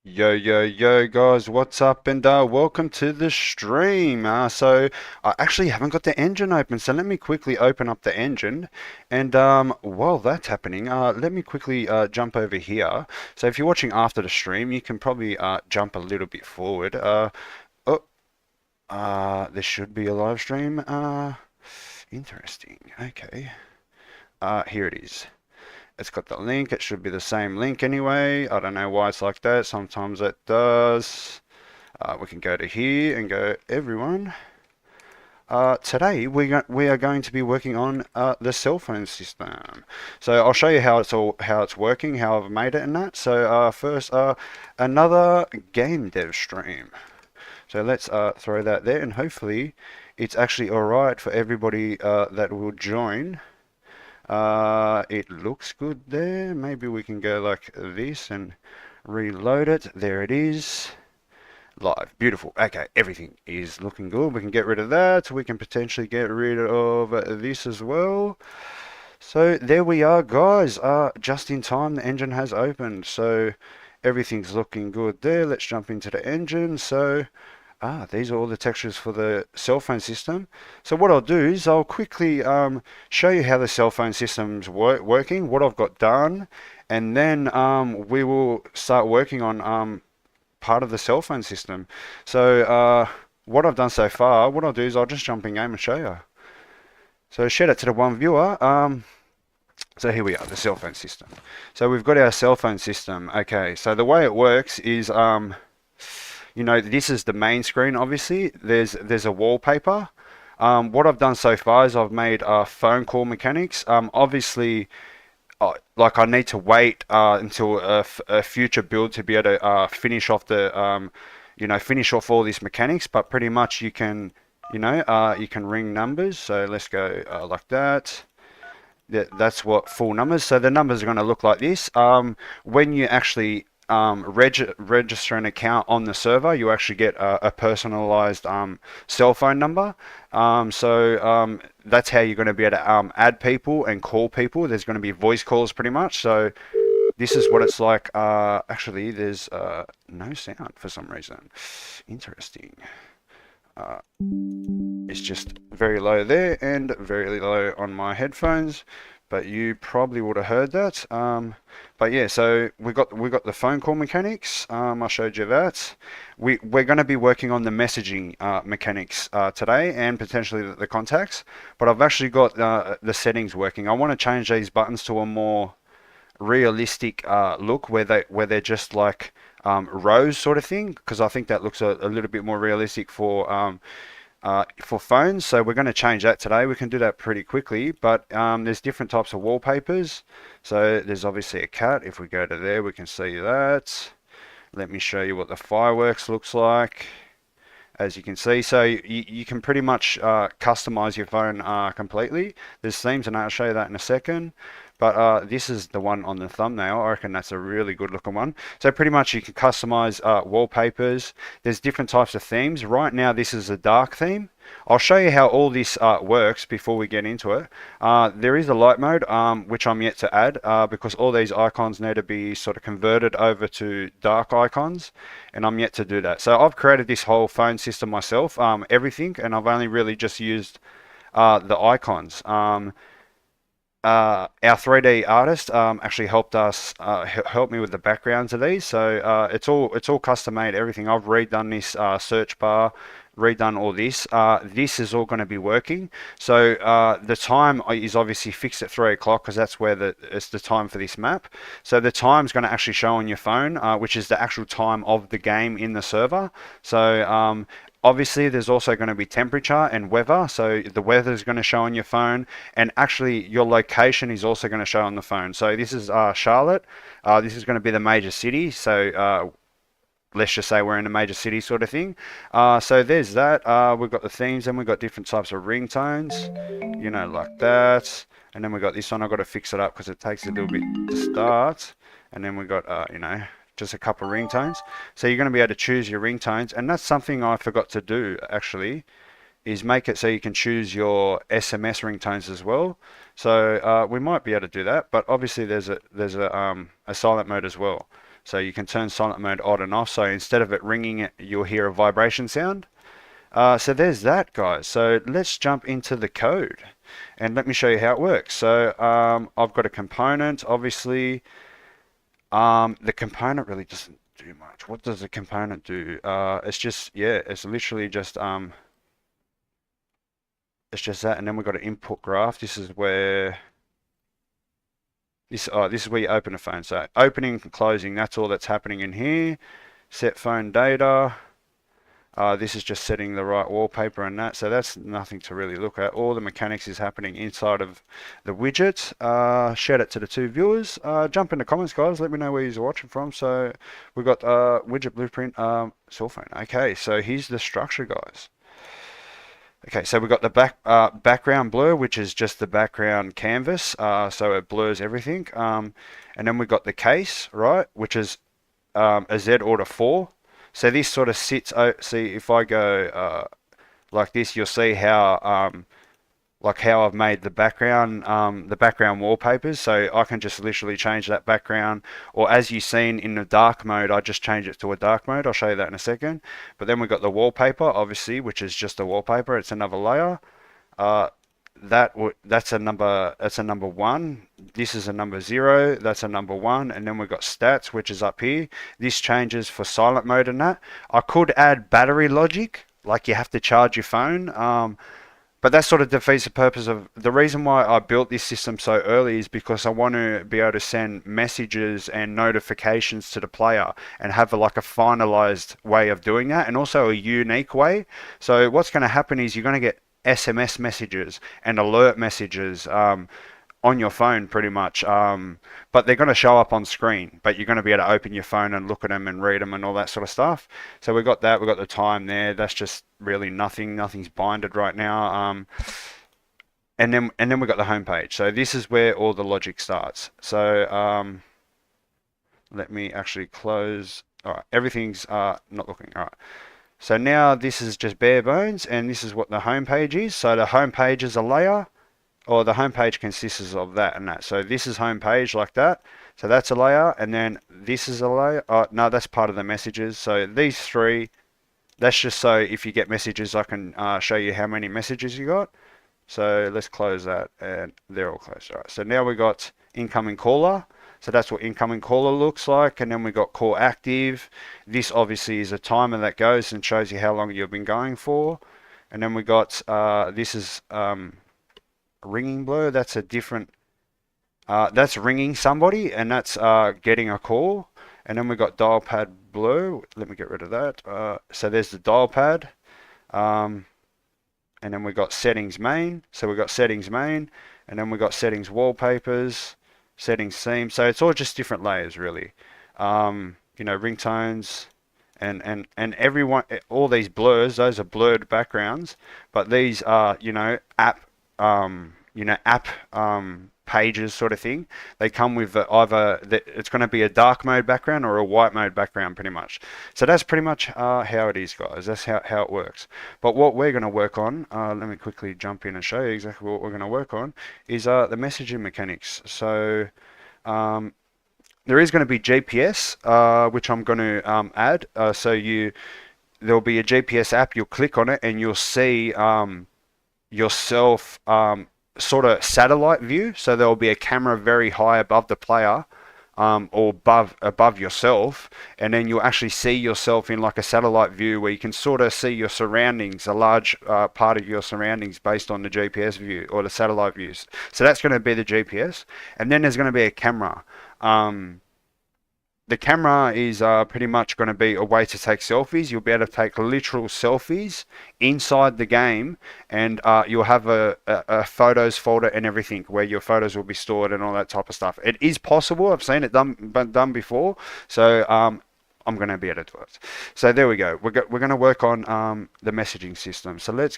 Yo, yo, yo, guys, what's up? And welcome to the stream. So I actually haven't got the engine open, so let me quickly open up the engine. And while that's happening, let me quickly jump over here. So if you're watching after the stream, you can probably jump a little bit forward. Oh, there should be a live stream. Interesting. Okay. Here it is. It's got the link. It should be the same link anyway. I don't know why it's like that. Sometimes it does. We can go to here and go, everyone. Today we are going to be working on the cell phone system. So I'll show you how it's working, how I've made it and that. So first, another game dev stream. So let's throw that there, and hopefully it's actually all right for everybody that will join. It looks good there. Maybe we can go like this and reload it. There it is. Live. Beautiful. Okay, everything is looking good. We can get rid of that. We can potentially get rid of this as well. So there we are, guys. Just in time, the engine has opened. So everything's looking good there. Let's jump into the engine. So these are all the textures for the cell phone system. So what I'll do is I'll quickly show you how the cell phone system's working, what I've got done, and then we will start working on part of the cell phone system. So what I've done so far, what I'll do is I'll just jump in game and show you. So share it to the one viewer. So here we are, the cell phone system. So we've got our cell phone system. Okay, so the way it works is you know, this is the main screen, obviously. There's a wallpaper. What I've done so far is I've made phone call mechanics. Obviously, like I need to wait until a future build to be able to finish off the, you know, finish off all these mechanics. But pretty much you can, you can ring numbers. So let's go like that. That's what full numbers. So the numbers are going to look like this. When you actually register an account on the server, you actually get a personalized cell phone number. That's how you're going to be able to add people and call people. There's going to be voice calls pretty much. So this is what it's like. Actually, there's no sound for some reason. Interesting. Uh, it's just very low there and very low on my headphones, but you probably would have heard that. But yeah, so we got the phone call mechanics. I showed you that. We're going to be working on the messaging mechanics today, and potentially the contacts. But I've actually got the settings working. I want to change these buttons to a more realistic look, where they're just like rows sort of thing, because I think that looks a little bit more realistic for phones. So we're going to change that today. We can do that pretty quickly, but there's different types of wallpapers. So there's obviously a cat. If we go to there, we can see that. Let me show you what the fireworks looks like. As you can see, so you can pretty much customize your phone completely. There's themes, and I'll show you that in a second. But this is the one on the thumbnail. I reckon that's a really good looking one. So pretty much you can customize wallpapers. There's different types of themes. Right now this is a dark theme. I'll show you how all this works before we get into it. There is a light mode, which I'm yet to add, because all these icons need to be sort of converted over to dark icons, and I'm yet to do that. So I've created this whole phone system myself, everything, and I've only really just used the icons. Our 3D artist actually helped us help me with the backgrounds of these. So it's all custom made. Everything. I've redone this search bar, redone all this. This is all going to be working. So the time is obviously fixed at 3 o'clock, because that's where it's the time for this map. So the time's going to actually show on your phone, which is the actual time of the game in the server. So obviously, there's also going to be temperature and weather. So the weather is going to show on your phone, and actually your location is also going to show on the phone. So this is Charlotte. This is going to be the major city. So let's just say we're in a major city sort of thing. So there's that. We've got the themes, and we've got different types of ringtones, you know, like that. And then we got this one. I've got to fix it up because it takes a little bit to start. And then we got, you know, just a couple of ringtones. So you're going to be able to choose your ringtones, and that's something I forgot to do actually, is make it so you can choose your SMS ringtones as well. So we might be able to do that, but obviously there's a silent mode as well. So you can turn silent mode on and off. So instead of it ringing, you'll hear a vibration sound. So there's that, guys. So let's jump into the code and let me show you how it works. So I've got a component, obviously. The component really doesn't do much. What does the component do? It's just, yeah, it's literally just it's just that, and then we've got an input graph. This is where this is where you open a phone. So opening and closing, that's all that's happening in here. Set phone data. This is just setting the right wallpaper and that, so that's nothing to really look at. All the mechanics is happening inside of the widget. Shout out to the two viewers. Jump in the comments, guys. Let me know where you're watching from. So we've got widget blueprint, cell phone. Okay, so here's the structure, guys. Okay, so we've got the background blur, which is just the background canvas, so it blurs everything. And then we've got the case, right, which is a Z order 4. So this sort of sits, see if I go like this, you'll see how like how I've made the background wallpapers. So I can just literally change that background, or as you've seen in the dark mode, I just change it to a dark mode. I'll show you that in a second. But then we've got the wallpaper, obviously, which is just a wallpaper. It's another layer. That's a number 1. This is a number 0. That's a number 1. And then we've got stats, which is up here. This changes for silent mode and that. I could add battery logic, like you have to charge your phone. But that sort of defeats the purpose of the reason why I built this system so early is because I want to be able to send messages and notifications to the player and have like a finalized way of doing that, and also a unique way. So what's going to happen is you're going to get SMS messages and alert messages on your phone pretty much, but they're going to show up on screen, but you're going to be able to open your phone and look at them and read them and all that sort of stuff. So we've got that, we've got the time there. That's just really nothing's binded right now. And then we've got the home page. So this is where all the logic starts. So let me actually close. All right, everything's not looking all right. So now this is just bare bones, and this is what the home page is. So the home page is a layer, or the home page consists of that and that. So this is home page like that. So that's a layer, and then this is a layer. No, that's part of the messages. So these 3, that's just so if you get messages, I can show you how many messages you got. So let's close that, and they're all closed. All right. So now we got incoming caller. So that's what incoming caller looks like, and then we got call active. This obviously is a timer that goes and shows you how long you've been going for. And then we got this is ringing blur. That's a different. That's ringing somebody, and that's getting a call. And then we got dial pad blur. Let me get rid of that. So there's the dial pad. And then we got settings main. So we got settings main, and then we got settings wallpapers, settings theme. So it's all just different layers, really. You know, ringtones, and everyone, all these blurs, those are blurred backgrounds, but these are, you know, app pages sort of thing. They come with either it's going to be a dark mode background or a white mode background, pretty much. So that's pretty much how it is, guys. That's how it works. But what we're going to work on, let me quickly jump in and show you exactly what we're going to work on, is the messaging mechanics. So there is going to be GPS, which I'm going to add. So there'll be a GPS app. You'll click on it and you'll see yourself sort of satellite view. So there'll be a camera very high above the player, or above yourself, and then you'll actually see yourself in like a satellite view where you can sort of see your surroundings, a large part of your surroundings based on the GPS view or the satellite views. So that's going to be the GPS, and then there's going to be a camera. The camera is pretty much going to be a way to take selfies. You'll be able to take literal selfies inside the game, and you'll have a photos folder and everything where your photos will be stored and all that type of stuff. It is possible. I've seen it done before. So I'm going to be able to do it. So there we go. We're going to work on the messaging system. So let's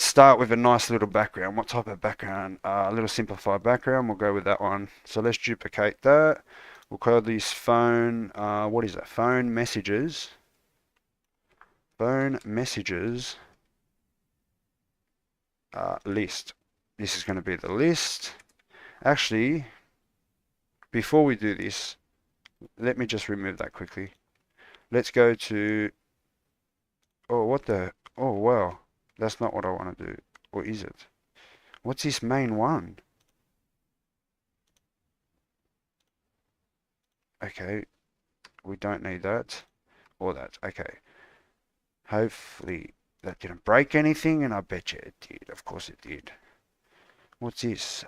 start with a nice little background. What type of background? A little simplified background. We'll go with that one. So let's duplicate that. We'll call this phone. What is that? Phone messages. Phone messages. List. This is going to be the list. Actually, before we do this, Let me just remove that quickly. Let's go to, oh, what the, oh, wow. That's not what I want to do. Or is it? What's this main one? Okay, we don't need that or that. Okay. Hopefully that didn't break anything, and I bet you it did. Of course it did. What's this?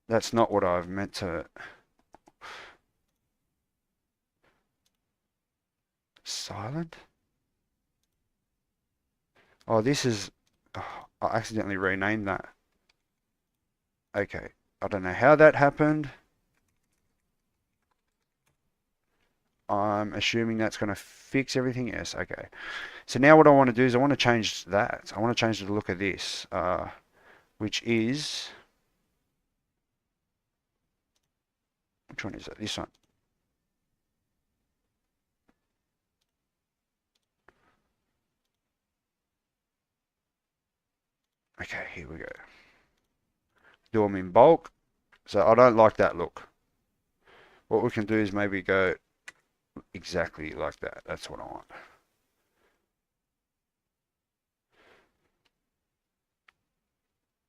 That's not what I've meant to. Silent? Oh, this is. Oh, I accidentally renamed that. Okay. I don't know how that happened. I'm assuming that's going to fix everything. Yes, okay. So now what I want to do is I want to change that. I want to change the look of this, which is, which one is it? This one. Okay, here we go. Do them in bulk. So I don't like that look. What we can do is maybe go exactly like that. That's what I want.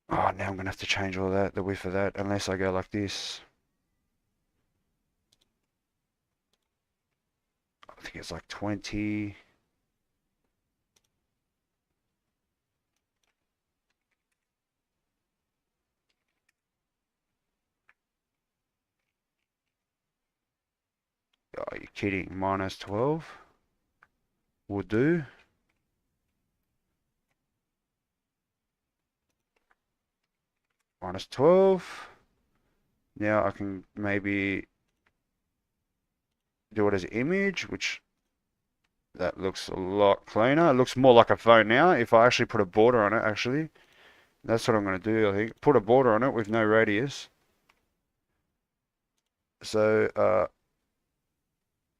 Oh, now I'm going to have to change all that, the width of that, unless I go like this. I think it's like 20. Oh, you're kidding. Minus 12 will do. Minus 12. Now I can maybe do it as an image, which that looks a lot cleaner. It looks more like a phone now. If I actually put a border on it, actually, that's what I'm going to do, I think. Put a border on it with no radius. So,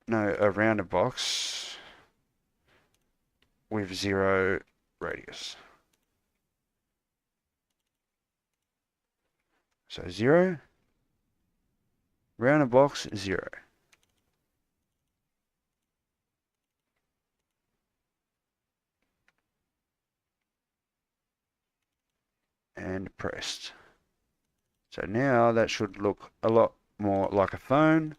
no, a rounded box with 0 radius. So 0, rounded box, 0. And pressed. So now that should look a lot more like a phone.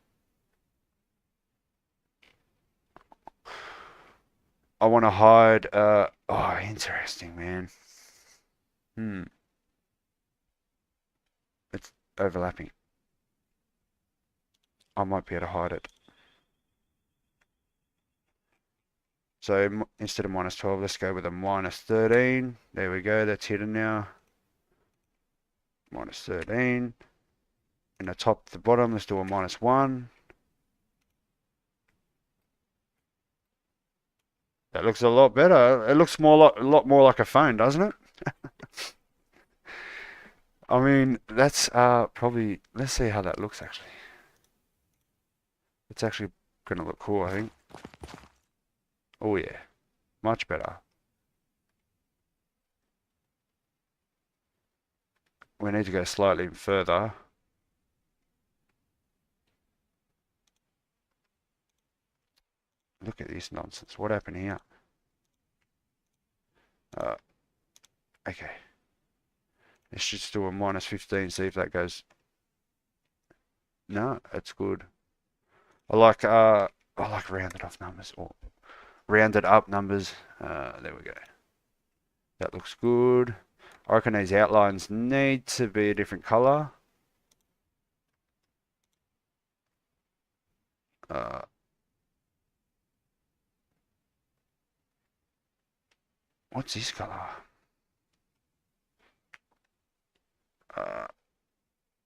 I want to hide, oh, interesting, man. It's overlapping. I might be able to hide it. So instead of minus 12, let's go with a minus 13. There we go, that's hidden now. Minus 13. And the top to the bottom, let's do a minus 1. That looks a lot better. It looks a lot more like a phone, doesn't it? I mean, that's probably, let's see how that looks actually. It's actually going to look cool, I think. Oh yeah, much better. We need to go slightly further. Look at this nonsense. What happened here? Okay. Let's just do a minus 15, see if that goes. No, it's good. I like rounded off numbers or rounded up numbers. There we go. That looks good. I reckon these outlines need to be a different color. What's this color?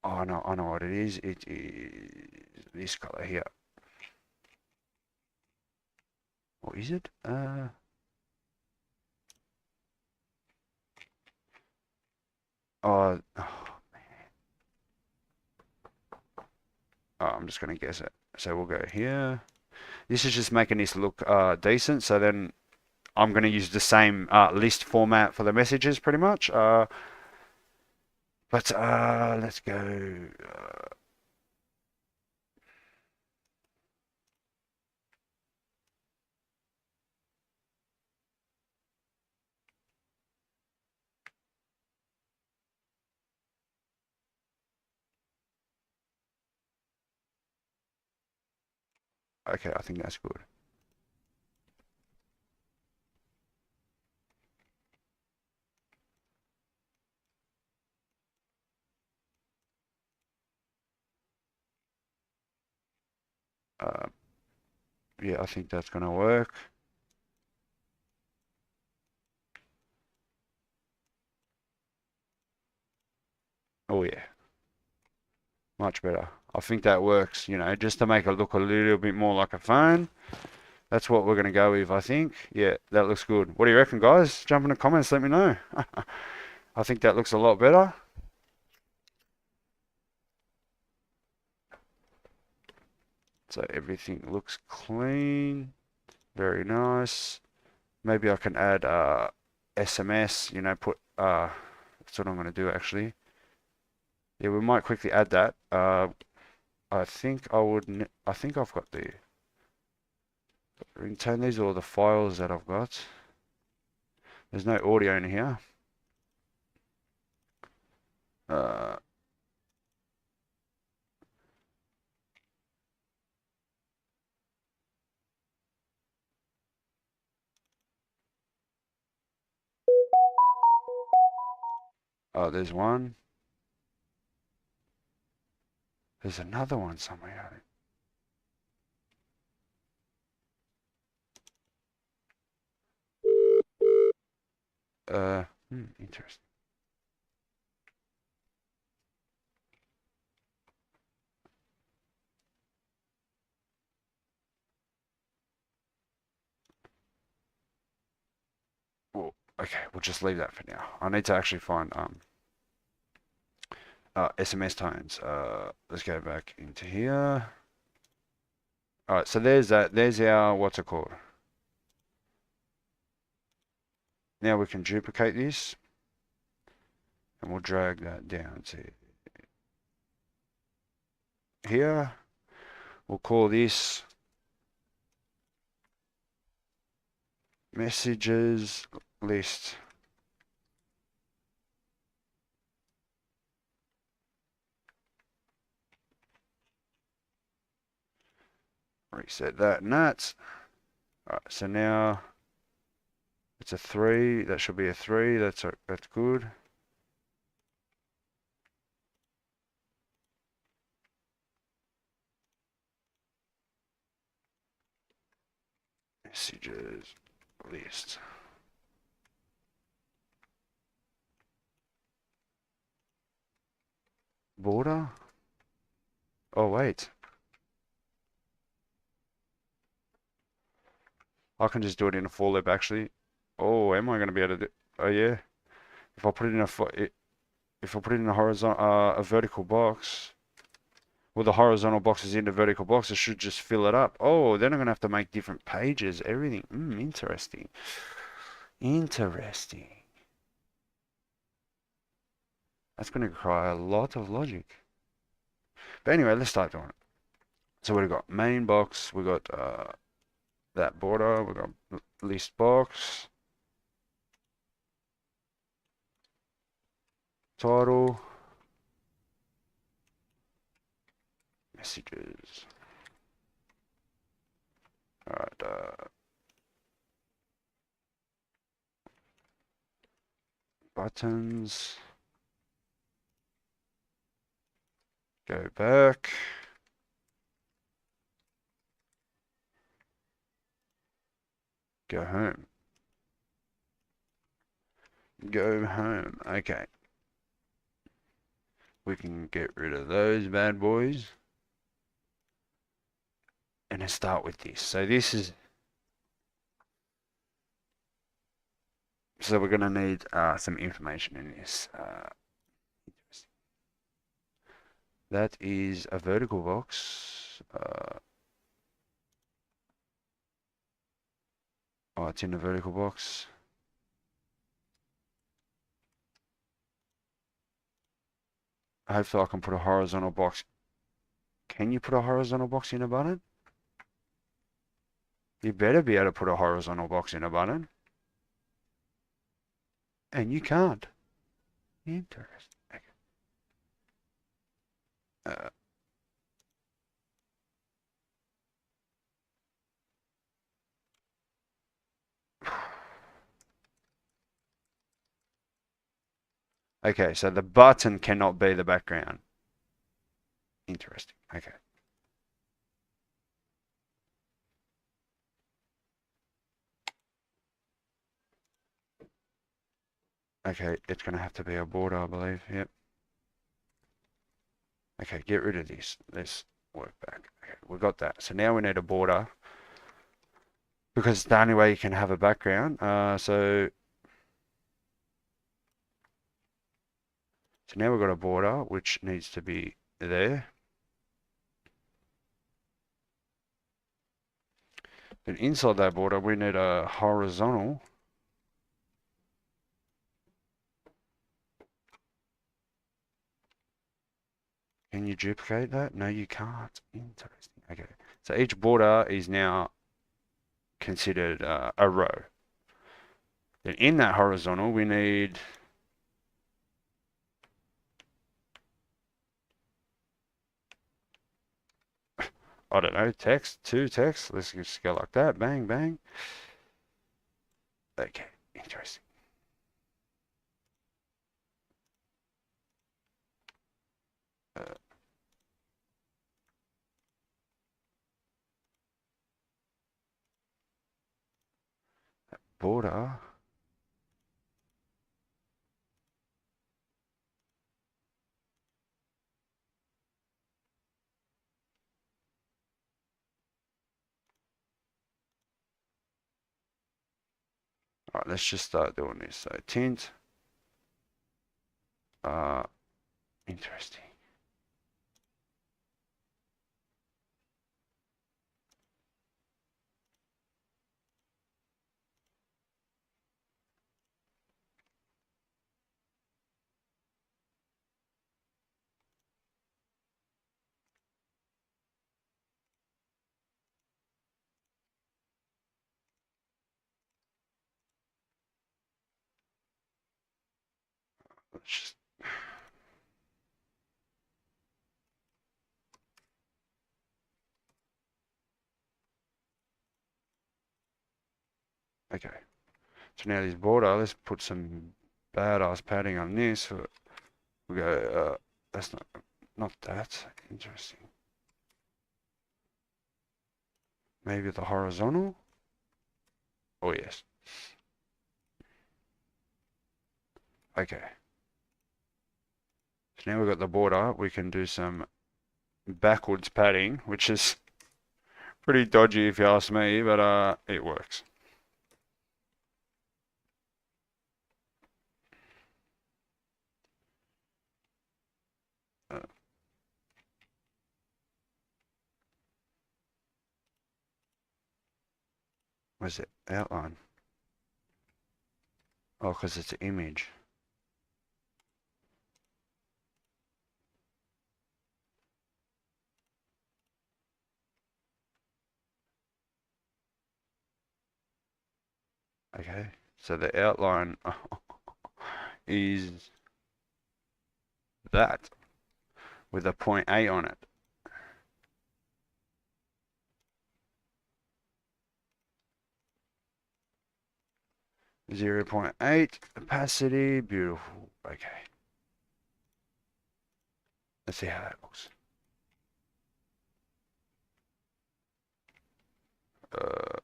Oh no, I know what it is. It is this color here. Or is it? Oh, man. Oh, I'm just gonna guess it. So we'll go here. This is just making this look decent. So then I'm gonna use the same list format for the messages, pretty much. But let's go. Okay, I think that's good. Uh, yeah, I think that's gonna work. Oh yeah, much better. I think that works, you know, just to make it look a little bit more like a phone. That's what we're gonna go with, I think. Yeah, that looks good. What do you reckon, guys? Jump in the comments, let me know. I think that looks a lot better. So everything looks clean, very nice. Maybe I can add SMS, you know, put that's what I'm gonna do actually. Yeah, we might quickly add that. I think I think I've got the ringtone. These are all the files that I've got. There's no audio in here. Uh, oh, there's one. There's another one somewhere. Interesting. Well, okay, we'll just leave that for now. I need to actually find SMS tones. Let's go back into here. All right, so there's that. There's our what's it called? Now we can duplicate this, and we'll drag that down to here. We'll call this messages list. Reset that and that. All right, so now it's a 3. That should be a 3. That's good. Messages list. Border. Oh wait. I can just do it in a for loop actually. Oh, am I going to be able to do? Oh yeah. If I put it in if I put it in a horizontal, a vertical box, well, the horizontal box is in the vertical box. It should just fill it up. Oh, then I'm gonna have to make different pages, everything. Interesting. Interesting. That's gonna require a lot of logic. But anyway, let's start doing it. So we've got main box. We got that border. We got list box. Title. Messages. All right. Buttons. Go back. Go home. Go home. Okay. We can get rid of those bad boys. And let's start with this. So this is... So we're going to need some information in this. That is a vertical box. Oh, it's in the vertical box. Hopefully I can put a horizontal box. Can you put a horizontal box in a button? You better be able to put a horizontal box in a button. And you can't. Interesting. Okay. Okay, so the button cannot be the background. Interesting. Okay. Okay, it's going to have to be a border, I believe. Yep. Okay, get rid of this. Let's work back. Okay, we got that. So now we need a border because it's the only way you can have a background. So now we've got a border which needs to be there. Then inside that border we need a horizontal. Can you duplicate that? No, you can't. Interesting. Okay. So each border is now considered a row. Then in that horizontal we need I don't know, text, two text. Let's just go like that. Bang, bang. Okay, interesting. Uh, border. All right, let's just start doing this. So tint. Uh, interesting. Let's just okay. So now this border, let's put some badass padding on this. We go. That's not that. Interesting. Maybe the horizontal. Oh yes. Okay. So now we've got the border. We can do some backwards padding, which is pretty dodgy if you ask me, but it works. Uh, where's it? Outline. Oh, because it's an image. Okay. So the outline is that with a point A on it. .8 opacity. Beautiful. Okay. Let's see how that looks. Uh,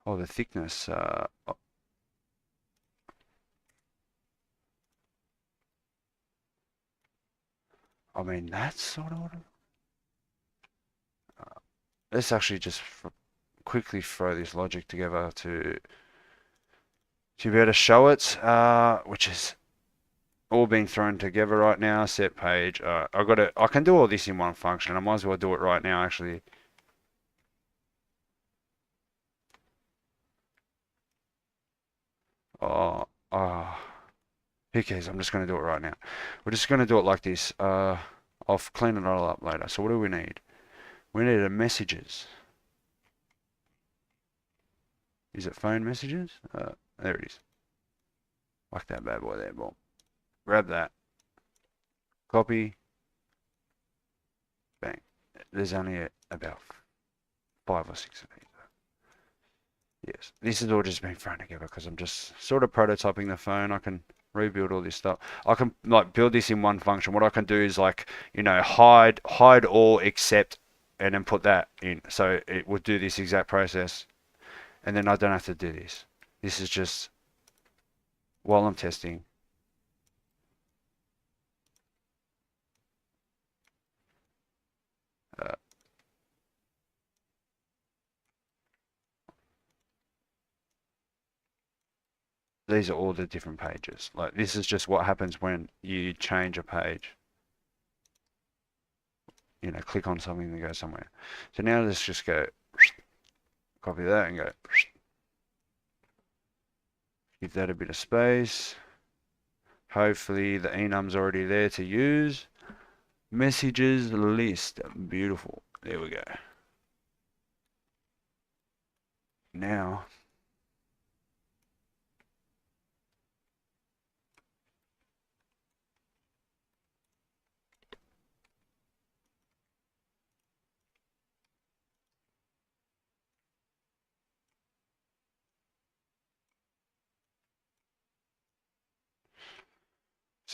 oh, the thickness. I mean, that's sort of. Let's actually just quickly throw this logic together to be able to show it, which is all being thrown together right now. Set page. I can do all this in one function. I might as well do it right now, actually. Oh, who cares? I'm just going to do it right now. We're just going to do it like this. I'll clean it all up later. So what do we need? We need a messages. Is it phone messages? There it is. Like that bad boy there, boom. Grab that. Copy. Bang. There's only about 5 or 6 of these. Yes, this is all just being thrown together because I'm just sort of prototyping the phone. I can rebuild all this stuff. I can like build this in one function. What I can do is like, hide all except, and then put that in. So it would do this exact process, and then I don't have to do this. This is just while I'm testing. Uh, these are all the different pages. Like this is just what happens when you change a page. Click on something and go somewhere. So now let's just go copy that and go. Give that a bit of space. Hopefully the enum's already there to use. Messages list. Beautiful. There we go. Now,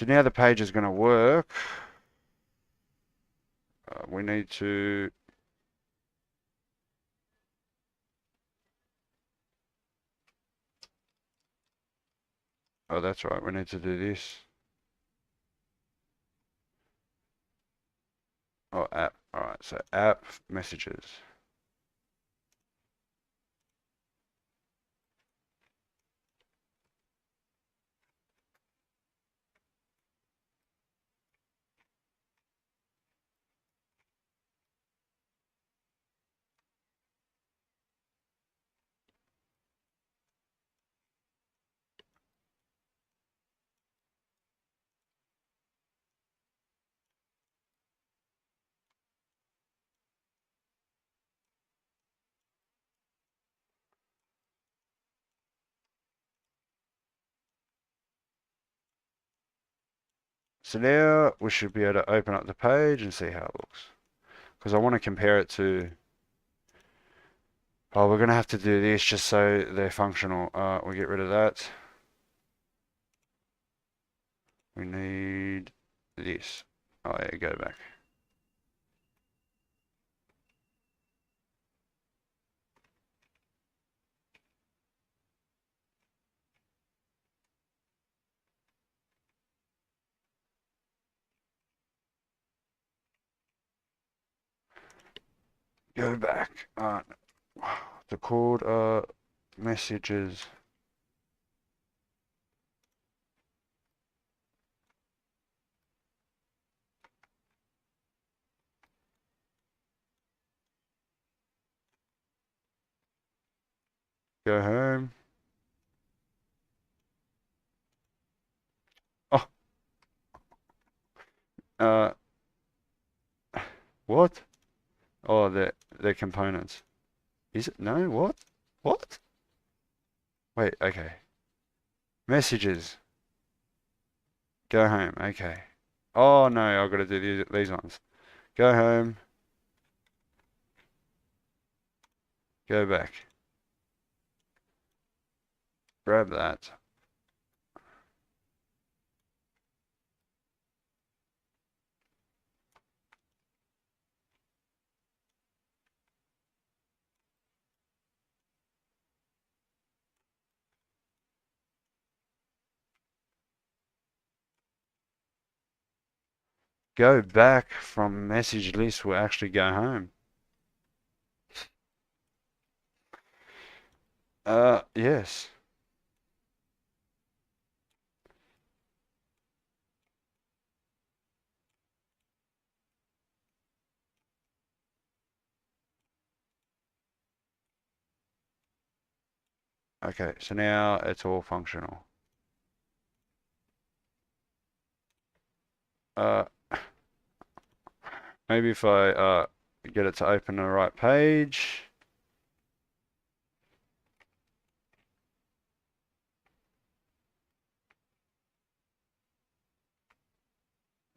now the page is going to work. We need to Oh, that's right. We need to do this. Oh, app. All right. So app messages. So now we should be able to open up the page and see how it looks. Because I want to compare it to... Oh, we're going to have to do this just so they're functional. We'll get rid of that. We need this. Oh, yeah, go back. Go back. The called messages. Go home. Oh, uh, what? Oh, they're components. Is it? No, what? What? Wait, okay. Messages. Go home. Okay. Oh no, I've got to do these ones. Go home. Go back. Grab that. Go back from message list will actually go home. Yes. Okay, so now it's all functional. Uh, maybe if I get it to open the right page.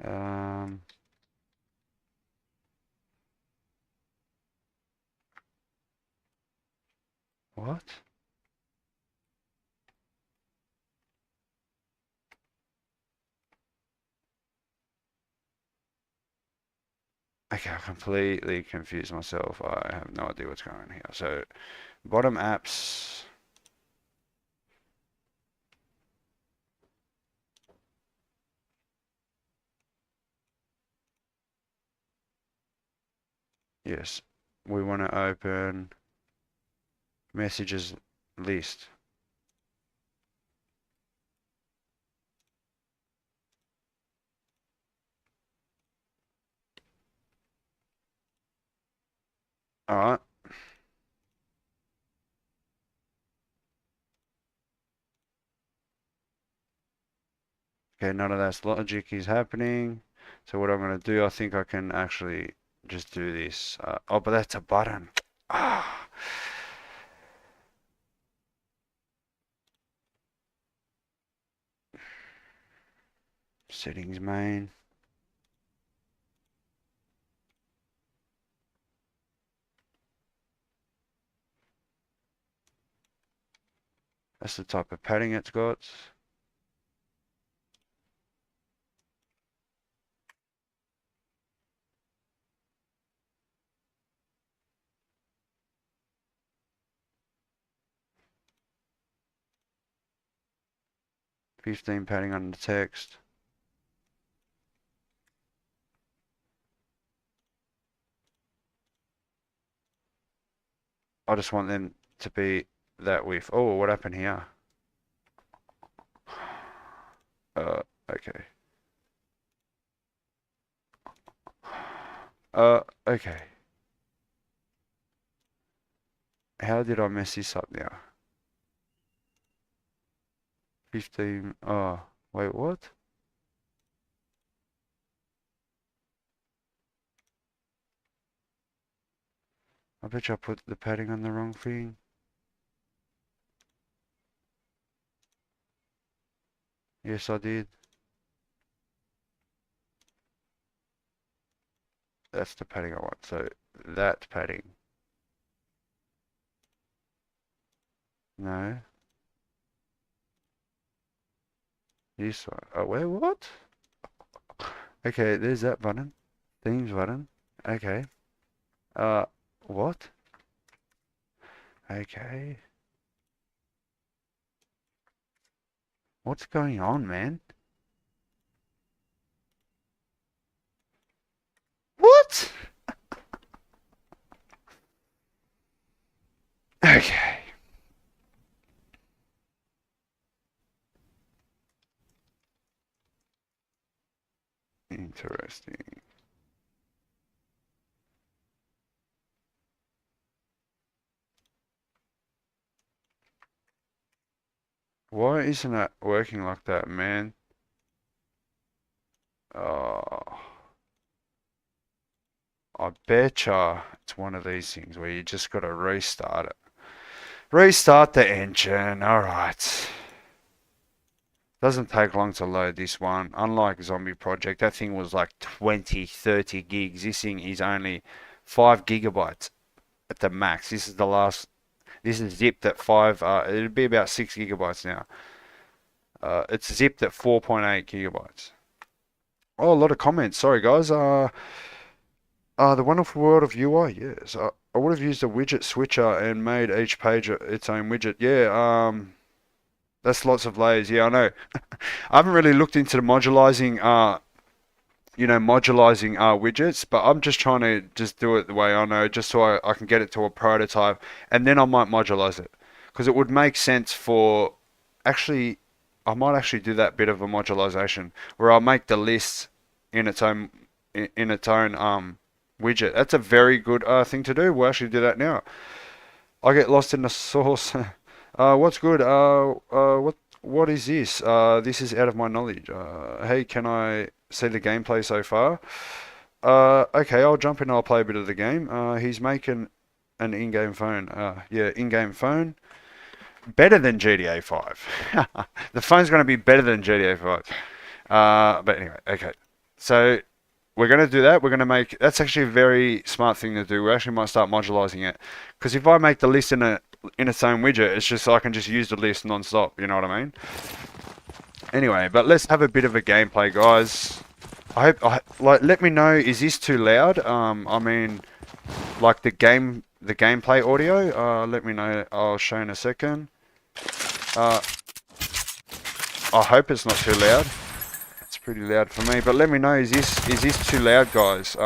Um, What? Okay, I completely confused myself. I have no idea what's going on here. So, bottom apps. Yes, we want to open messages list. All right. Okay, none of that logic is happening. So what I'm going to do, I think I can actually just do this. Oh, but that's a button. Ah. Settings main. That's the type of padding it's got. $15 padding on the text. I just want them to be that width. Oh, what happened here? Okay. Okay. How did I mess this up now? 15. Oh, wait, what? I bet you I put the padding on the wrong thing. Yes, I did. That's the padding I want. So that padding. No. This one. Oh, wait, what? Okay, there's that button. Themes button. Okay. Uh, what? Okay. What's going on, man? What? Okay. Interesting. Why isn't it working like that, man? Oh, I betcha it's one of these things where you just gotta restart it. Restart the engine, alright. Doesn't take long to load this one. Unlike Zombie Project, that thing was like 20, 30 gigs. This thing is only 5 gigabytes at the max. This is the last. This is zipped at 5. It'll be about 6 gigabytes now. It's zipped at 4.8 gigabytes. Oh, a lot of comments. Sorry, guys. The wonderful world of UI. Yes. I would have used a widget switcher and made each page its own widget. Yeah. That's lots of layers. Yeah, I know. I haven't really looked into the modularizing widgets, but I'm just trying to just do it the way I know, just so I can get it to a prototype, and then I might modularize it, because it would make sense for actually, I might actually do that bit of a modularization where I'll make the list in its own widget. That's a very good thing to do. We'll actually do that now. I get lost in the source. What's good? What is this? This is out of my knowledge. Hey, can I see the gameplay so far? Okay, I'll jump in and I'll play a bit of the game. He's making an in-game phone. Yeah, in-game phone. Better than GTA 5. The phone's going to be better than GTA 5. But anyway, okay. So we're going to do that. We're going to make, that's actually a very smart thing to do. We actually might start modularizing it. Because if I make the list in in its own widget. It's just so I can just use the list non-stop, you know what I mean? Anyway, but let's have a bit of a gameplay, guys. Like, let me know, is this too loud? I mean, like the gameplay audio, let me know. I'll show in a second. I hope it's not too loud. It's pretty loud for me, but let me know, is this too loud, guys?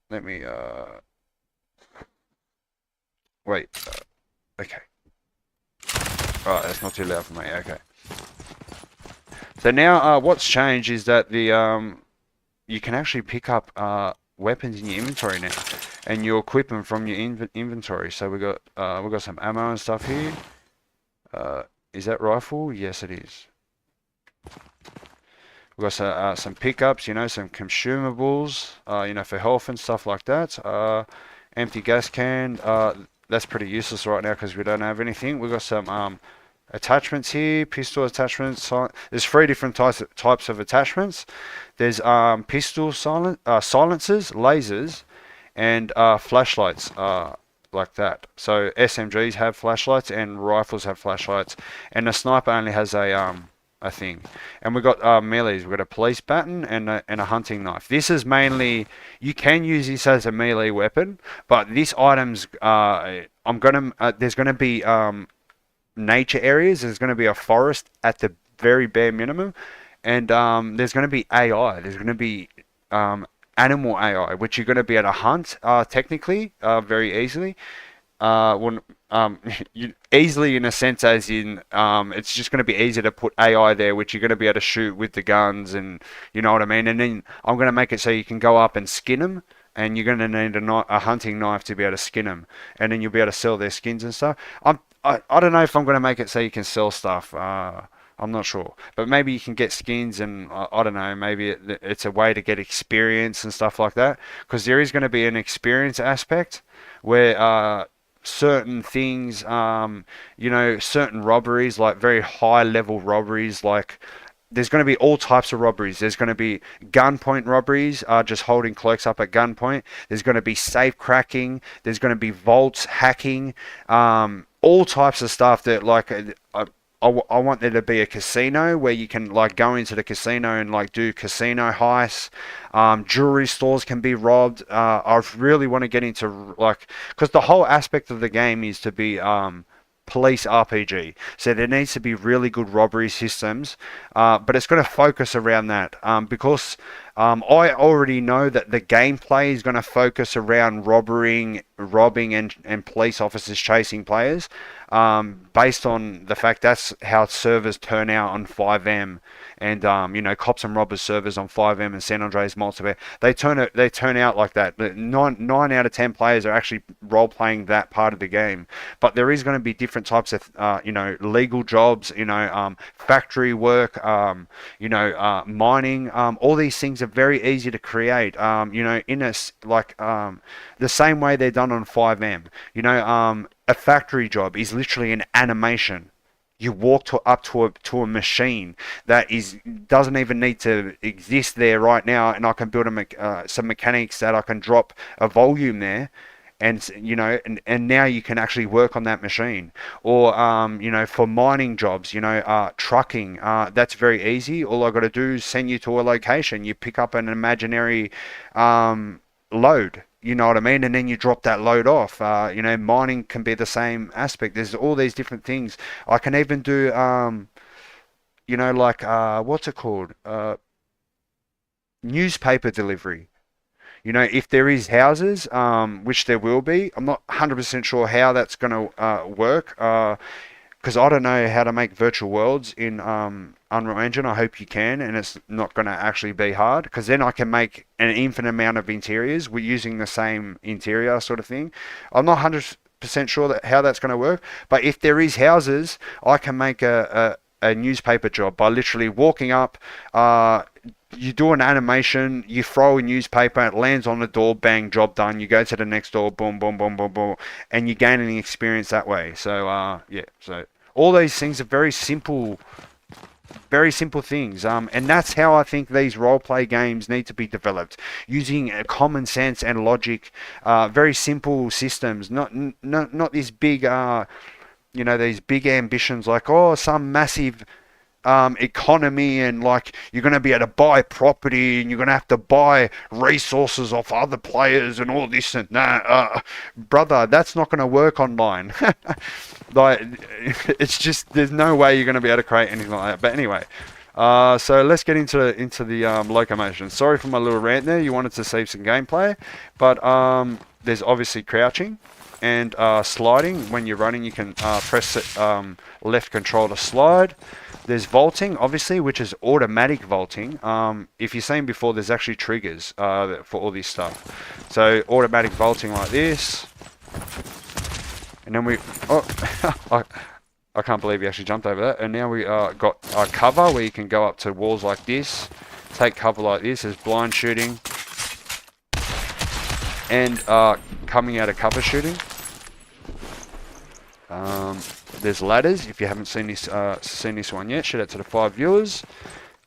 Let me, wait, okay. Alright, that's not too loud for me, okay. So now, what's changed is that you can actually pick up, weapons in your inventory now, and you equip them from your inventory. So we got some ammo and stuff here. Is that rifle? Yes, it is. We've got some pickups, you know, some consumables, you know, for health and stuff like that. Empty gas can. That's pretty useless right now because we don't have anything. We've got some attachments here, pistol attachments. There's 3 different types of attachments. There's pistol silencers, lasers, and flashlights, like that. So SMGs have flashlights and rifles have flashlights, and the sniper only has a thing. And we've got melees. We've got a police baton and a hunting knife. This is mainly, you can use this as a melee weapon, but this item's there's gonna be nature areas. There's gonna be a forest at the very bare minimum, and there's gonna be AI. There's gonna be animal AI, which you're gonna be able to hunt technically very easily. When easily in a sense as in it's just going to be easier to put AI there, which you're going to be able to shoot with the guns, and you know what I mean. And then I'm going to make it so you can go up and skin them, and you're going to need a hunting knife to be able to skin them, and then you'll be able to sell their skins and stuff. I don't know if I'm going to make it so you can sell stuff. I'm not sure, but maybe you can get skins, and I don't know, maybe it's a way to get experience and stuff like that, because there is going to be an experience aspect where certain things, you know, certain robberies, like very high level robberies, like there's going to be all types of robberies. There's going to be gunpoint robberies, just holding clerks up at gunpoint. There's going to be safe cracking. There's going to be vaults hacking, all types of stuff that like I want there to be a casino where you can like go into the casino and like do casino heists. Jewelry stores can be robbed. I really want to get into like, because the whole aspect of the game is to be police RPG. So there needs to be really good robbery systems, but it's going to focus around that because I already know that the gameplay is going to focus around robbing and police officers chasing players, based on the fact that's how servers turn out on 5M, and you know, cops and robbers servers on 5M and San Andreas multiplayer. They turn out like that. Nine out of 10 players are actually role playing that part of the game. But there is going to be different types of you know, legal jobs, you know, factory work, you know, mining. All these things are very easy to create. You know, in a like the same way they're done on 5M. You know, a factory job is literally an animation. You walk up to a machine that doesn't even need to exist there right now, and I can build some mechanics that I can drop a volume there, and you know, and now you can actually work on that machine. Or you know, for mining jobs, you know, trucking, that's very easy. All I got to do is send you to a location. You pick up an imaginary load. You know what I mean? And then you drop that load off. You know, mining can be the same aspect. There's all these different things. I can even do, you know, like, what's it called? Newspaper delivery. You know, if there is houses, which there will be, I'm not 100% sure how that's going to work. Because I don't know how to make virtual worlds in Unreal Engine. I hope you can, and it's not going to actually be hard, because then I can make an infinite amount of interiors. We're using the same interior sort of thing. I'm not 100% sure how that's going to work, but if there is houses, I can make a newspaper job by literally walking up. You do an animation, you throw a newspaper, it lands on the door, bang, job done. You go to the next door, boom, boom, boom, boom, boom, and you're gaining experience that way. So, yeah, so all these things are very simple Very simple things. And that's how I think these role-play games need to be developed, using common sense and logic, very simple systems, not these big, these big ambitions like, oh, some massive economy, and like you're going to be able to buy property and you're going to have to buy resources off other players and all this and that. Brother, that's not going to work online. Like, it's just, there's no way you're going to be able to create anything like that. But anyway, so let's get into the locomotion. Sorry for my little rant there. You wanted to see some gameplay, but there's obviously crouching and sliding. When you're running, you can press left control to slide. There's vaulting, obviously, which is automatic vaulting. If you've seen before, there's actually triggers for all this stuff. So automatic vaulting like this. And then we... Oh, I can't believe you actually jumped over that. And now we got cover, where you can go up to walls like this. Take cover like this. There's blind shooting. And coming out of cover shooting. There's ladders. If you haven't seen this one yet, shout out to the 5 viewers.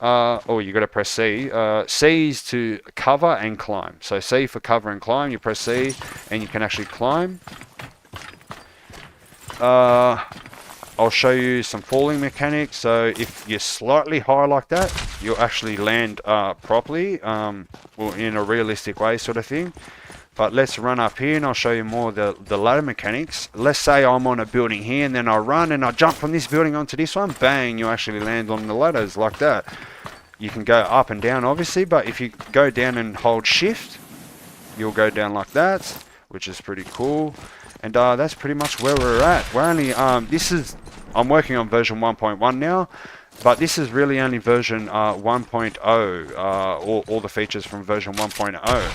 Oh, you got to press C. C is to cover and climb. So C for cover and climb. You press C, and you can actually climb. I'll show you some falling mechanics. So if you're slightly high like that, you'll actually land properly, well, in a realistic way, sort of thing. But let's run up here and I'll show you more of the ladder mechanics. Let's say I'm on a building here and then I run and I jump from this building onto this one. Bang, you actually land on the ladders like that. You can go up and down, obviously, but if you go down and hold shift, you'll go down like that, which is pretty cool. And that's pretty much where we're at. We're only, I'm working on version 1.1 now, but this is really only version 1.0, all the features from version 1.0.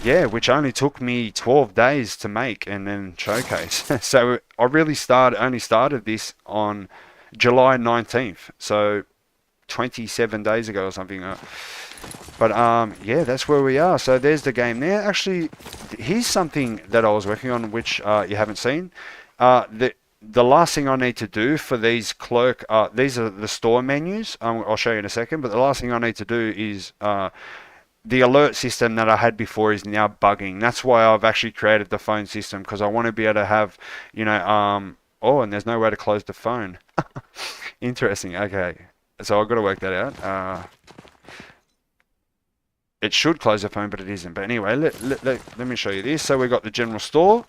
Yeah, which only took me 12 days to make and then showcase. So I really only started this on July 19th, so 27 days ago or something. But yeah, that's where we are. So there's the game there. Actually, here's something that I was working on, which you haven't seen. The last thing I need to do for these these are the store menus. I'll show you in a second. But the last thing I need to do is the alert system that I had before is now bugging. That's why I've actually created the phone system, because I want to be able to have, oh, and there's no way to close the phone. Interesting. Okay, so I've got to work that out. It should close the phone, but it isn't. But anyway, let me show you this. So we got the general store.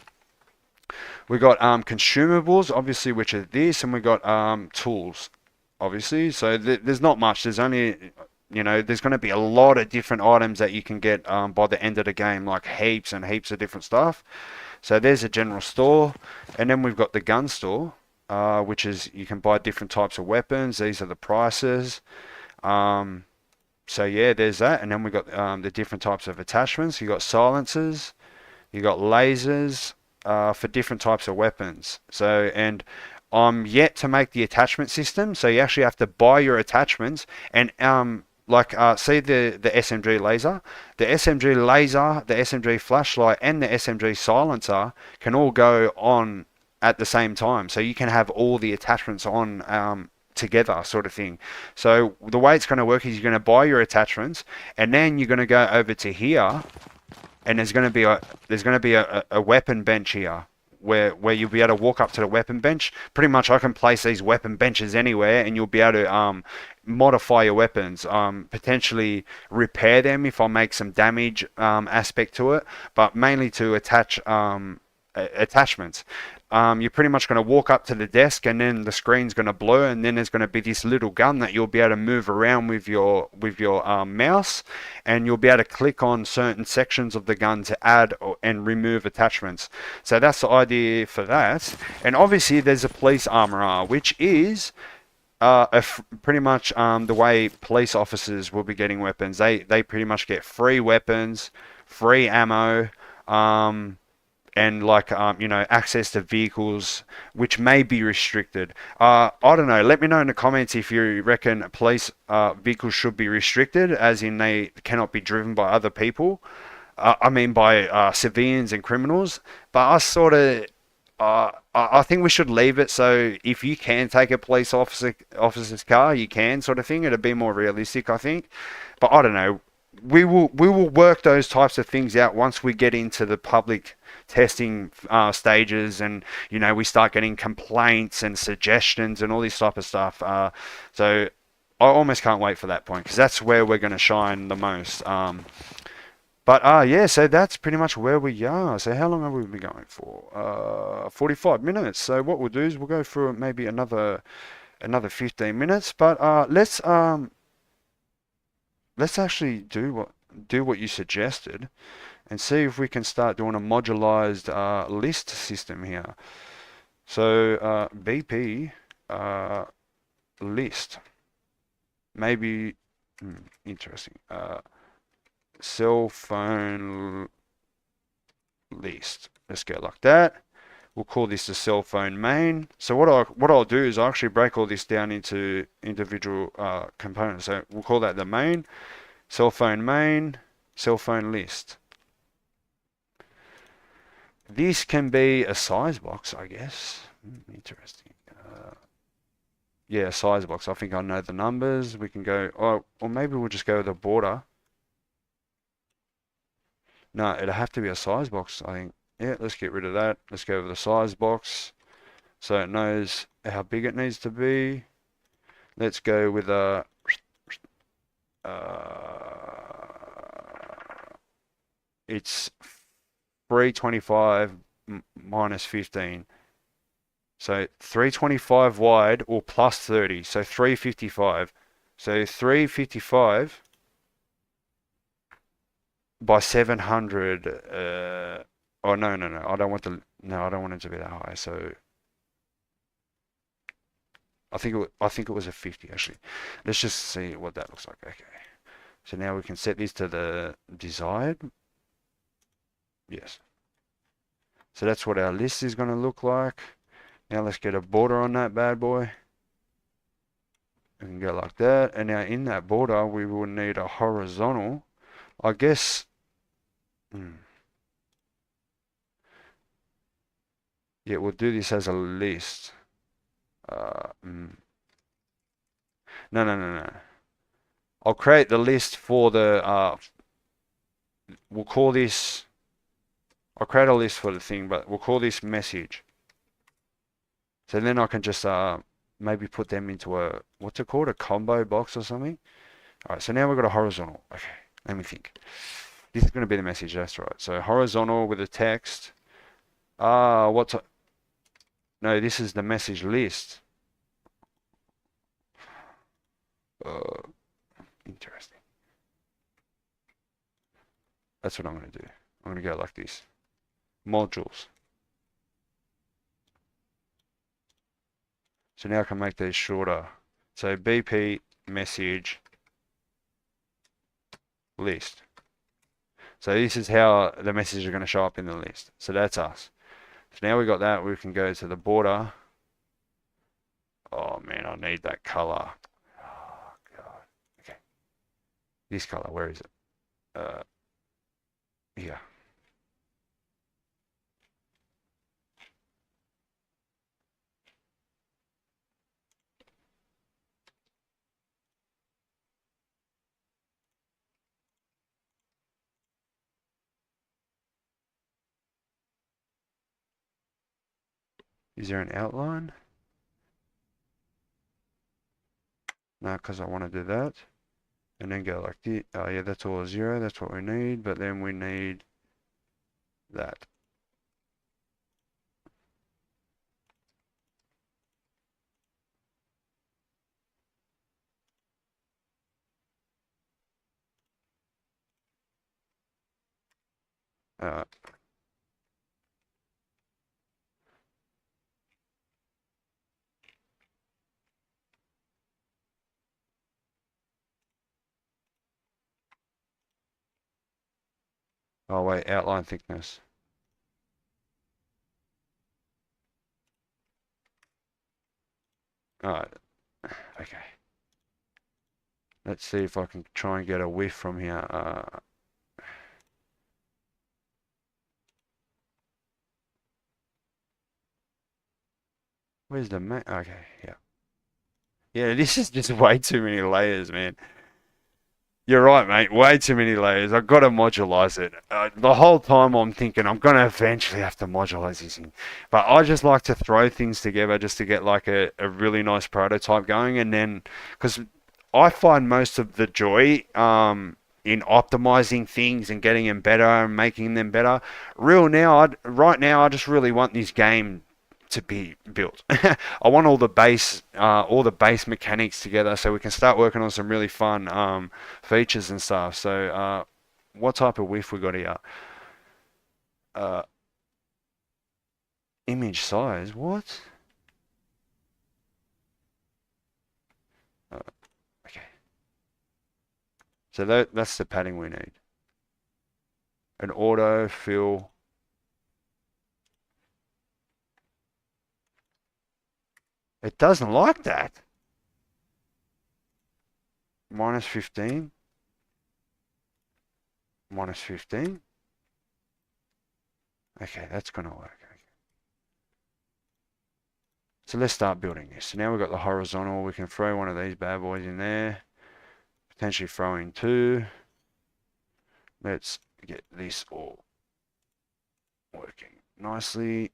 We got consumables, obviously, which are this, and we got tools, obviously. So there's not much. There's only, there's going to be a lot of different items that you can get by the end of the game, like heaps and heaps of different stuff. So there's a general store, and then we've got the gun store, which is you can buy different types of weapons. These are the prices. So yeah, there's that, and then we've got the different types of attachments. You got silencers, you got lasers for different types of weapons. So, and I'm yet to make the attachment system. So you actually have to buy your attachments, and see the SMG laser, the SMG flashlight, and the SMG silencer can all go on at the same time. So you can have all the attachments on together, sort of thing. So the way it's going to work is you're going to buy your attachments, and then you're going to go over to here, and there's going to be a weapon bench here, where you'll be able to walk up to the weapon bench. Pretty much I can place these weapon benches anywhere, and you'll be able to modify your weapons, potentially repair them if I make some damage aspect to it, but mainly to attach attachments. You're pretty much going to walk up to the desk, and then the screen's going to blur, and then there's going to be this little gun that you'll be able to move around with your mouse, and you'll be able to click on certain sections of the gun to add and remove attachments. So that's the idea for that. And obviously there's a police armorer, which is pretty much the way police officers will be getting weapons. They pretty much get free weapons, free ammo, and access to vehicles, which may be restricted. I don't know. Let me know in the comments if you reckon police vehicles should be restricted, as in they cannot be driven by other people. I mean by civilians and criminals. But I think we should leave it so if you can take a police officer's car, you can, sort of thing. It'd be more realistic, I think. But I don't know. We will work those types of things out once we get into the public testing stages, and we start getting complaints and suggestions and all this type of stuff. So I almost can't wait for that point because that's where we're going to shine the most. But yeah, so that's pretty much where we are. So how long have we been going for? 45 minutes. So what we'll do is we'll go for maybe another 15 minutes. But let's actually do what you suggested and see if we can start doing a modularized list system here. So BP list, maybe interesting. Cell phone list. Let's go like that. We'll call this the cell phone main. So what I'll do is I'll actually break all this down into individual components. So we'll call that the main, cell phone main, cell phone list. This can be a size box, I guess. Interesting. Yeah, size box. I think I know the numbers. We can go, or maybe we'll just go with a border. No, it'll have to be a size box, I think. Yeah, let's get rid of that. Let's go with the size box so it knows how big it needs to be. Let's go with a it's 325 minus 15. So 325 wide or plus 30. So 355. So 355 by 700. Oh no. I don't want it to be that high. So I think it was a 50 actually. Let's just see what that looks like. Okay. So now we can set this to the desired. Yes. So that's what our list is going to look like. Now let's get a border on that bad boy. We can go like that. And now in that border, we will need a horizontal. I guess. Yeah, we'll do this as a list. No. I'll create the list for the. We'll call this. I'll create a list for the thing, but we'll call this message. So then I can just maybe put them into a, what's it called? A combo box or something. All right, so now we've got a horizontal. Okay, let me think. This is going to be the message, that's right. So horizontal with a text. No, this is the message list. Interesting. That's what I'm going to do. I'm going to go like this. Modules. So now I can make these shorter. So BP message list. So this is how the messages are going to show up in the list. So that's us. So now we got that, we can go to the border. Oh man, I need that color. Oh god. Okay. This color, where is it? Here. Is there an outline? No, because I want to do that. And then go like this. Oh yeah, that's all 0. That's what we need. But then we need that. Oh wait, outline thickness. Alright, okay. Let's see if I can try and get a whiff from here. Where's the okay, yeah. Yeah, this is just way too many layers, man. You're right, mate. Way too many layers. I've got to modularize it. The whole time I'm thinking I'm going to eventually have to modularize this thing. But I just like to throw things together just to get like a really nice prototype going. And then, because I find most of the joy in optimizing things and getting them better and making them better. Right now, I just really want this game to be built. I want all the base mechanics together so we can start working on some really fun features and stuff. So, what type of width we got here? Uh, Image size. What? Uh, okay. So that's the padding we need. An auto fill. It doesn't like that. Minus 15. Minus 15. Okay, that's gonna work. Okay. So let's start building this. So now we've got the horizontal. We can throw one of these bad boys in there. Potentially throw in two. Let's get this all working nicely.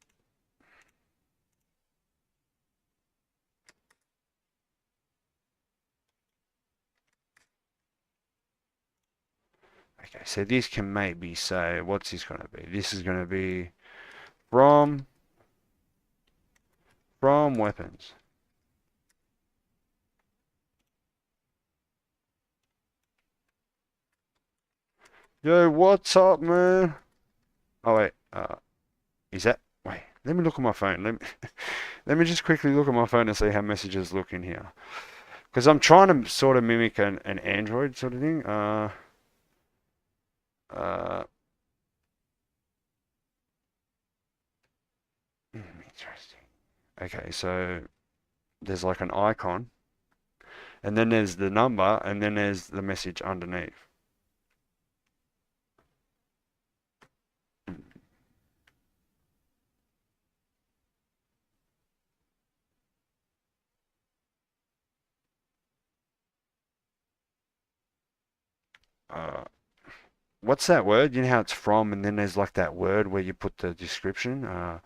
Okay, so this can maybe say, what's this going to be? This is going to be from weapons. Yo, what's up, man? Oh wait, is that? Wait, let me look at my phone. Let me just quickly look at my phone and see how messages look in here. Because I'm trying to sort of mimic an Android sort of thing. Uh, Interesting. Okay, so there's like an icon, and then there's the number, and then there's the message underneath. Uh, what's that word? You know how it's from, and then there's like that word where you put the description. Uh,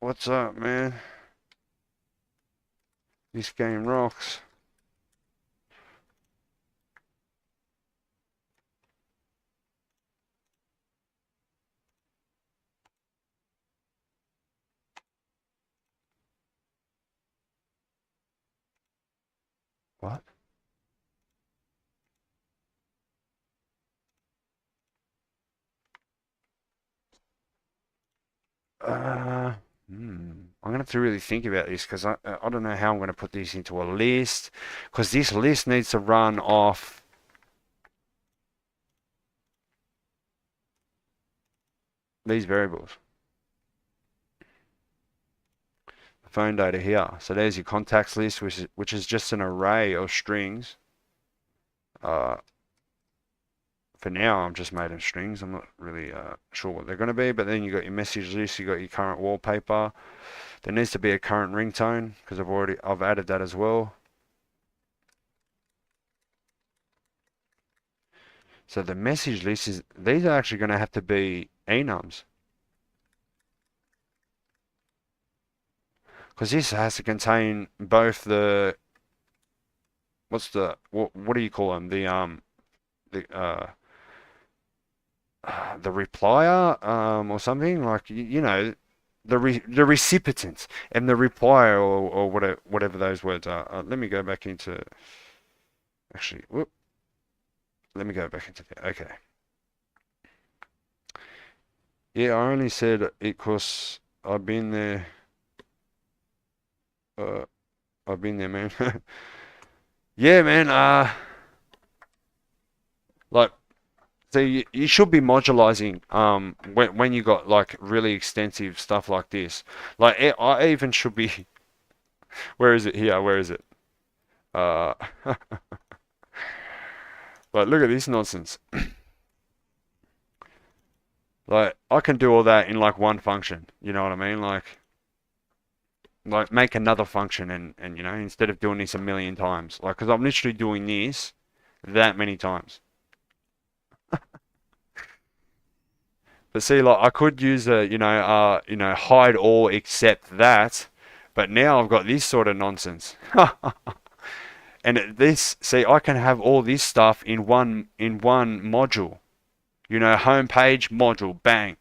what's up, man? This game rocks. What? Uh, I'm gonna have to really think about this because I don't know how I'm gonna put this into a list because this list needs to run off these variables. Phone data here. So there's your contacts list, which is just an array of strings. For now, I'm just made of strings. I'm not really sure what they're going to be. But then you got your message list, you got your current wallpaper. There needs to be a current ringtone because I've added that as well. So the message list these are actually going to have to be enums because this has to contain both what do you call them? The the replier or something like the recipient and the replier or whatever those words are. Let me go back into actually. Whoop, let me go back into there. Okay. Yeah, I only said it because I've been there. Uh, I've been there, man. Yeah, man. Like so you should be modularizing when you got like really extensive stuff like this. Like I even should be. Where is it here? Where is it? Uh, but look at this nonsense. Like I can do all that in like one function. You know what I mean? Like make another function and you know, instead of doing this a million times, like because I'm literally doing this that many times. But see, like I could use a you know hide all except that, but now I've got this sort of nonsense. And this, see, I can have all this stuff in one module. You know, home page module, bang,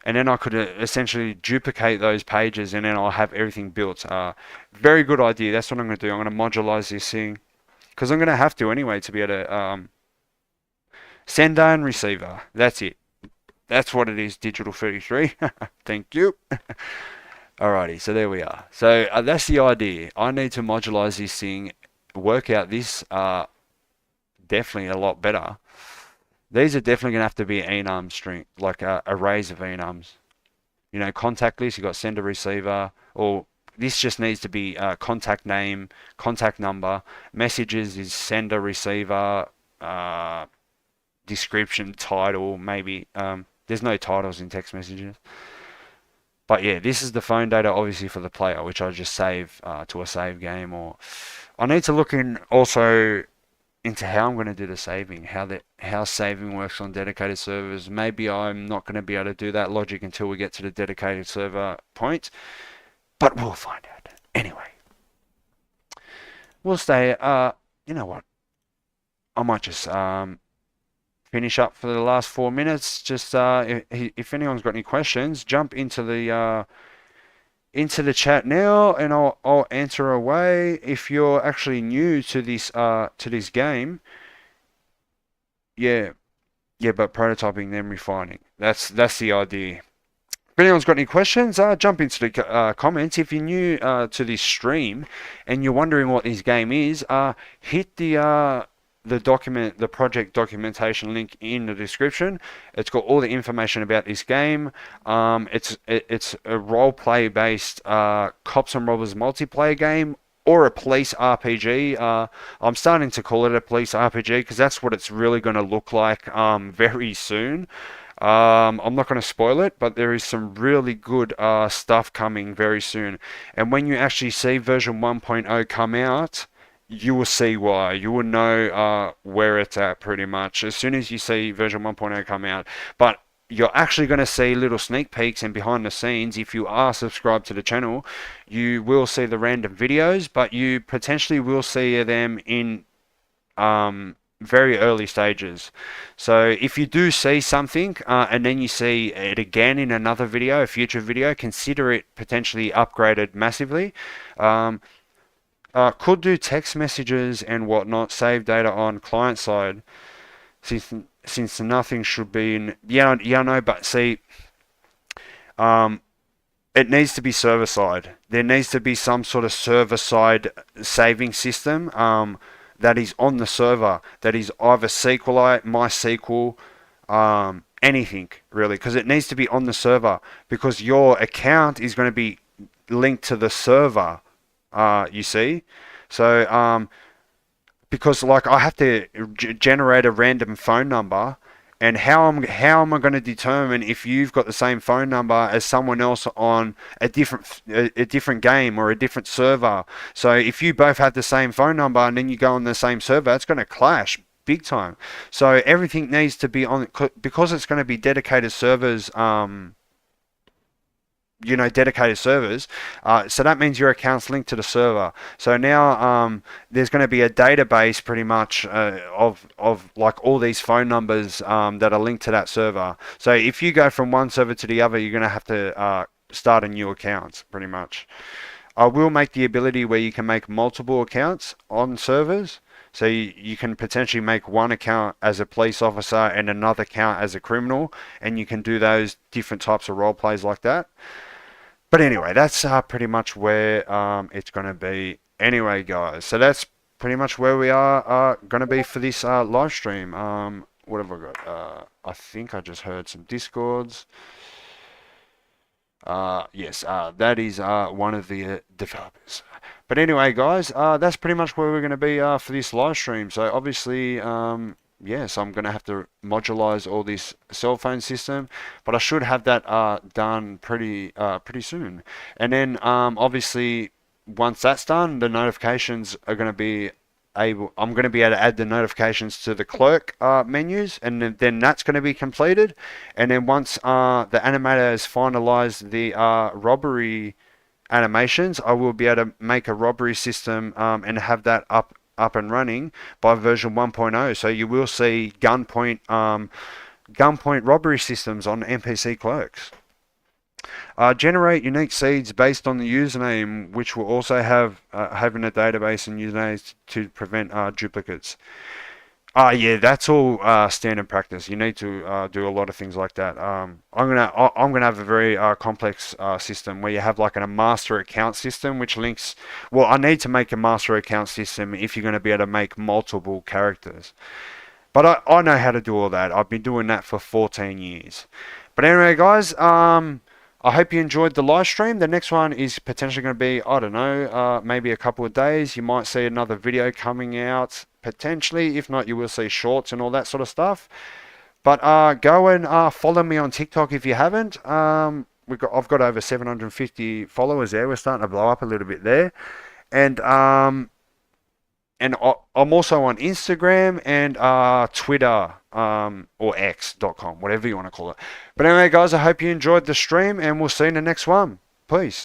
and then I could essentially duplicate those pages, and then I'll have everything built. Very good idea. That's what I'm going to do. I'm going to modularize this thing because I'm going to have to anyway to be able to sender and receiver. That's it. That's what it is. Digital 33. Thank you. Alrighty, so there we are. So that's the idea. I need to modularize this thing, work out this definitely a lot better. These are definitely going to have to be enum string, like arrays of enums. You know, contact list, you've got sender, receiver, or this just needs to be contact name, contact number. Messages is sender, receiver, description, title, maybe. There's no titles in text messages. But yeah, this is the phone data obviously for the player, which I just save to a save game. Or I need to look in also into how I'm going to do the saving, how saving works on dedicated servers. Maybe I'm not going to be able to do that logic until we get to the dedicated server point, but we'll find out. Anyway, we'll stay. You know what? I might just finish up for the last 4 minutes. Just if anyone's got any questions, jump into the chat now, and I'll answer away. If you're actually new to this game, yeah, but prototyping then refining. That's the idea. If anyone's got any questions, jump into the comments. If you're new to this stream and you're wondering what this game is, hit the project documentation link in the description. It's got all the information about this game. It's a role play based cops and robbers multiplayer game, or a police RPG. I'm starting to call it a police RPG because that's what it's really going to look like very soon. I'm not going to spoil it, but there is some really good stuff coming very soon. And when you actually see version 1.0 come out, you will see why. You will know where it's at pretty much as soon as you see version 1.0 come out. But you're actually going to see little sneak peeks and behind the scenes. If you are subscribed to the channel, you will see the random videos, but you potentially will see them in very early stages. So if you do see something and then you see it again in another video, a future video, consider it potentially upgraded massively. Could do text messages and whatnot, save data on client side, since nothing should be in. Yeah, no, but see, it needs to be server side. There needs to be some sort of server side saving system that is on the server, that is either SQLite, MySQL, anything really, because it needs to be on the server, because your account is going to be linked to the server. You see, so because like I have to generate a random phone number, and how am I going to determine if you've got the same phone number as someone else on a different game or a different server? So if you both have the same phone number and then you go on the same server, it's going to clash big time. So everything needs to be on, because it's going to be dedicated servers. Dedicated servers. So that means your account's linked to the server. So now there's going to be a database pretty much of like all these phone numbers that are linked to that server. So if you go from one server to the other, you're going to have to start a new account pretty much. I will make the ability where you can make multiple accounts on servers. So you can potentially make one account as a police officer and another account as a criminal, and you can do those different types of role plays like that. But anyway, that's pretty much where it's going to be anyway, guys. So that's pretty much where we are going to be for this live stream. What have I got? I think I just heard some discords. Yes, that is one of the developers. But anyway, guys, that's pretty much where we're going to be for this live stream. So obviously, yeah, so I'm going to have to modularize all this cell phone system, but I should have that done pretty soon. And then obviously once that's done, the notifications are going to be I'm going to be able to add the notifications to the clerk menus, and then that's going to be completed. And then once the animator has finalized the robbery animations, I will be able to make a robbery system and have that up and running by version 1.0. So you will see gunpoint robbery systems on NPC clerks. Generate unique seeds based on the username, which will also have having a database and usernames to prevent duplicates. Yeah, that's all standard practice. You need to do a lot of things like that. I'm gonna have a very complex system where you have like a master account system which links. Well, I need to make a master account system if you're gonna be able to make multiple characters. But I know how to do all that. I've been doing that for 14 years. But anyway, guys, I hope you enjoyed the live stream. The next one is potentially going to be, I don't know, maybe a couple of days. You might see another video coming out potentially. If not, you will see shorts and all that sort of stuff. But go and follow me on TikTok if you haven't. I've got over 750 followers there. We're starting to blow up a little bit there. And I'm also on Instagram and Twitter or X.com, whatever you want to call it. But anyway, guys, I hope you enjoyed the stream, and we'll see you in the next one. Peace.